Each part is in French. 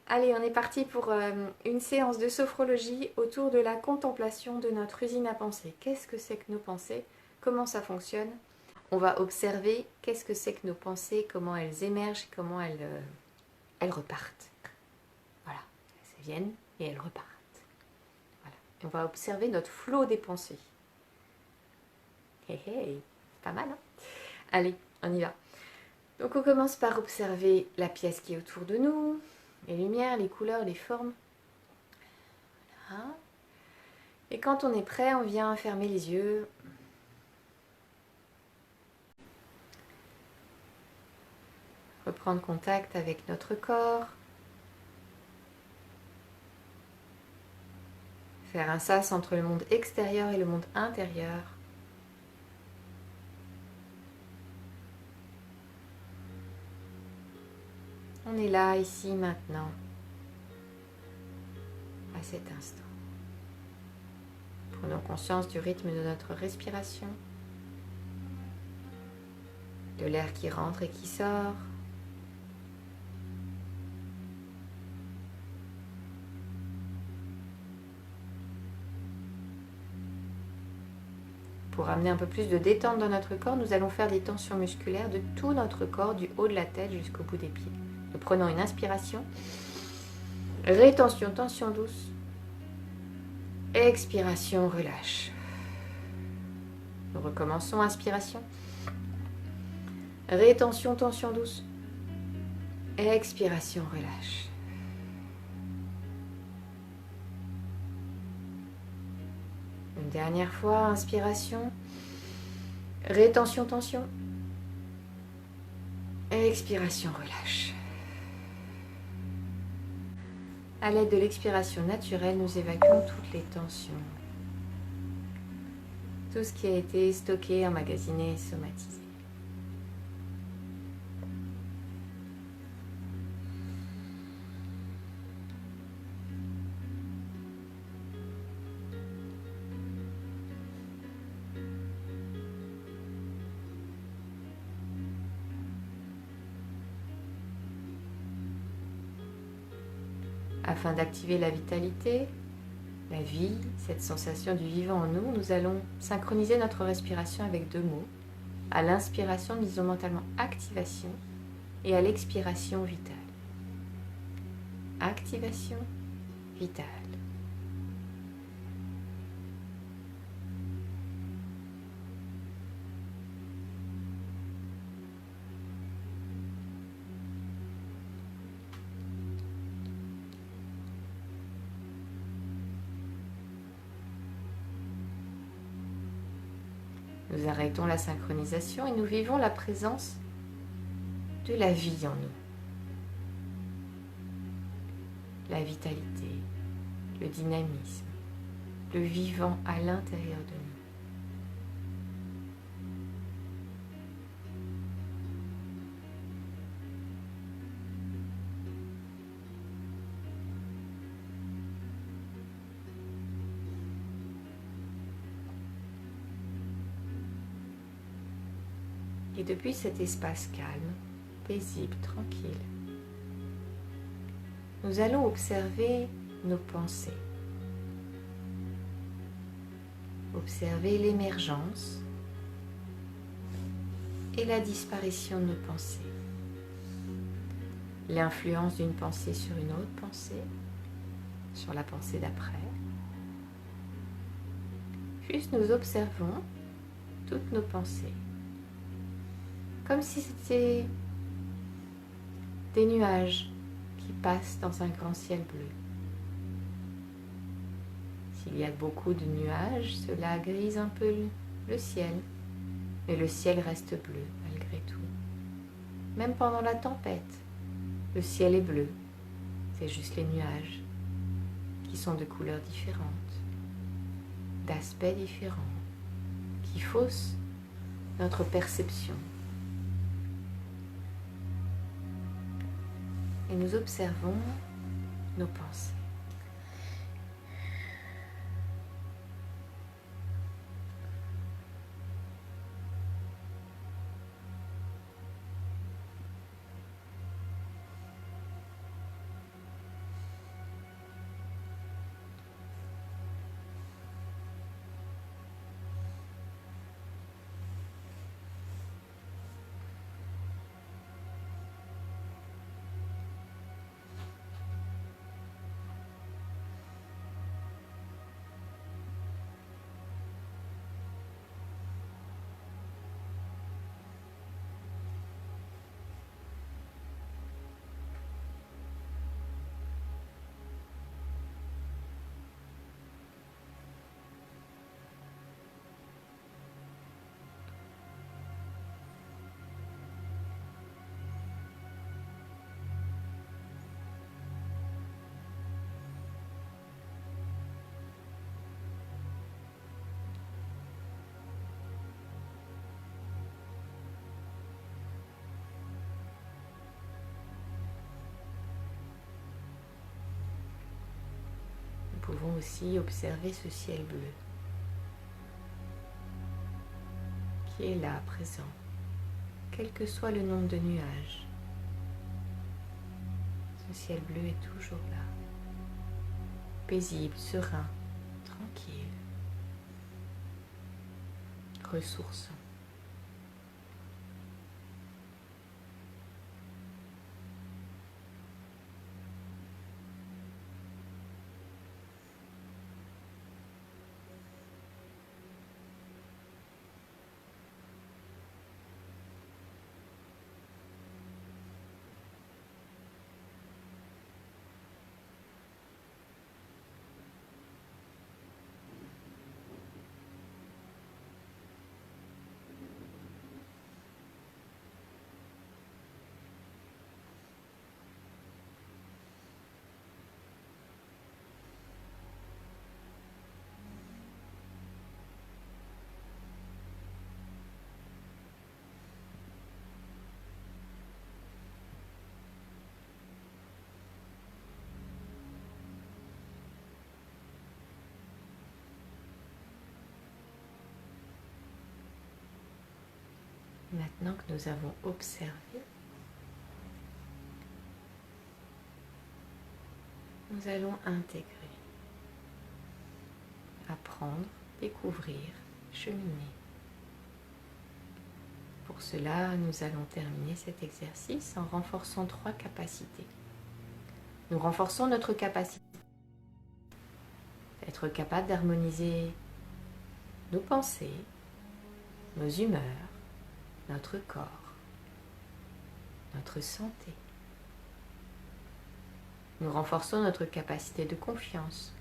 Allez, on est parti pour une séance de sophrologie autour de la contemplation de notre usine à pensée. Qu'est-ce que c'est que nos pensées? Comment ça fonctionne? On va observer qu'est-ce que c'est que nos pensées, comment elles émergent, comment elles repartent. Voilà, elles viennent et elles repartent. Voilà. Et on va observer notre flot des pensées. Hey, hey, pas mal, hein? Allez, on y va. Donc on commence par observer la pièce qui est autour de nous, les lumières, les couleurs, les formes. Voilà. Et quand on est prêt, on vient fermer les yeux. Reprendre contact avec notre corps. Faire un sas entre le monde extérieur et le monde intérieur. On est là, ici, maintenant, à cet instant. Prenons conscience du rythme de notre respiration, de l'air qui rentre et qui sort. Pour amener un peu plus de détente dans notre corps, nous allons faire des tensions musculaires de tout notre corps, du haut de la tête jusqu'au bout des pieds. Nous prenons une inspiration, rétention, tension douce, expiration, relâche. Nous recommençons, inspiration, rétention, tension douce, expiration, relâche. Une dernière fois, inspiration, rétention, tension, expiration, relâche. À l'aide de l'expiration naturelle, nous évacuons toutes les tensions. Tout ce qui a été stocké, emmagasiné, somatisé. Afin d'activer la vitalité, la vie, cette sensation du vivant en nous, nous allons synchroniser notre respiration avec deux mots. À l'inspiration, nous disons mentalement activation et à l'expiration, vitale. Activation, vitale. Nous arrêtons la synchronisation et nous vivons la présence de la vie en nous. La vitalité, le dynamisme, le vivant à l'intérieur de nous. Et depuis cet espace calme, paisible, tranquille, nous allons observer nos pensées. Observer l'émergence et la disparition de nos pensées. L'influence d'une pensée sur une autre pensée, sur la pensée d'après. Juste nous observons toutes nos pensées. Comme si c'était des nuages qui passent dans un grand ciel bleu. S'il y a beaucoup de nuages, cela grise un peu le ciel, mais le ciel reste bleu malgré tout. Même pendant la tempête, le ciel est bleu, c'est juste les nuages qui sont de couleurs différentes, d'aspects différents, qui faussent notre perception. Et nous observons nos pensées. pouvons aussi observer ce ciel bleu qui est là, présent, quel que soit le nombre de nuages. Ce ciel bleu est toujours là, paisible, serein, tranquille, ressourçant. Maintenant que nous avons observé, nous allons intégrer, apprendre, découvrir, cheminer. Pour cela, nous allons terminer cet exercice en renforçant 3 capacités. Nous renforçons notre capacité d'être capable d'harmoniser nos pensées, nos humeurs, notre corps, notre santé. Nous renforçons notre capacité de confiance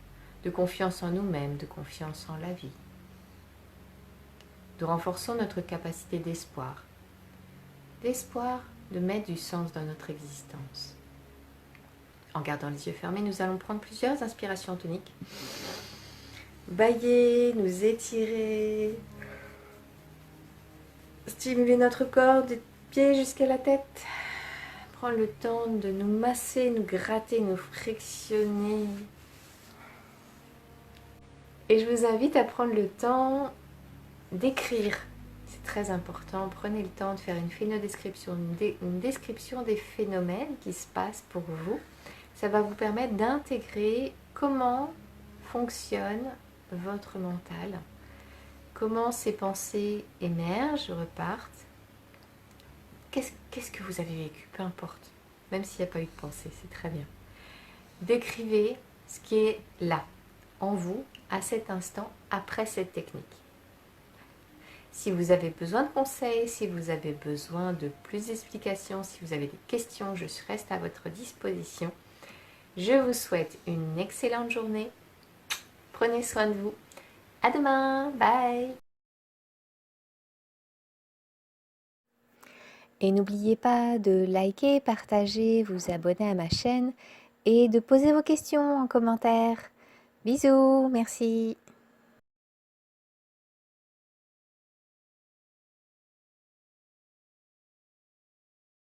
en nous-mêmes, de confiance en la vie. Nous renforçons notre capacité d'espoir de mettre du sens dans notre existence. En gardant les yeux fermés, nous allons prendre plusieurs inspirations toniques. Bailler, nous étirer, stimuler notre corps des pieds jusqu'à la tête. Prendre le temps de nous masser, nous gratter, nous frictionner. Et je vous invite à prendre le temps d'écrire. C'est très important. Prenez le temps de faire une phénodescription, une description des phénomènes qui se passent pour vous. Ça va vous permettre d'intégrer comment fonctionne votre mental, comment ces pensées émergent, repartent. Qu'est-ce que vous avez vécu? Peu importe, même s'il n'y a pas eu de pensée, c'est très bien. Décrivez ce qui est là, en vous, à cet instant, après cette technique. Si vous avez besoin de conseils, si vous avez besoin de plus d'explications, si vous avez des questions, je reste à votre disposition. Je vous souhaite une excellente journée. Prenez soin de vous. À demain. Bye. Et n'oubliez pas de liker, partager, vous abonner à ma chaîne et de poser vos questions en commentaire. Bisous, merci.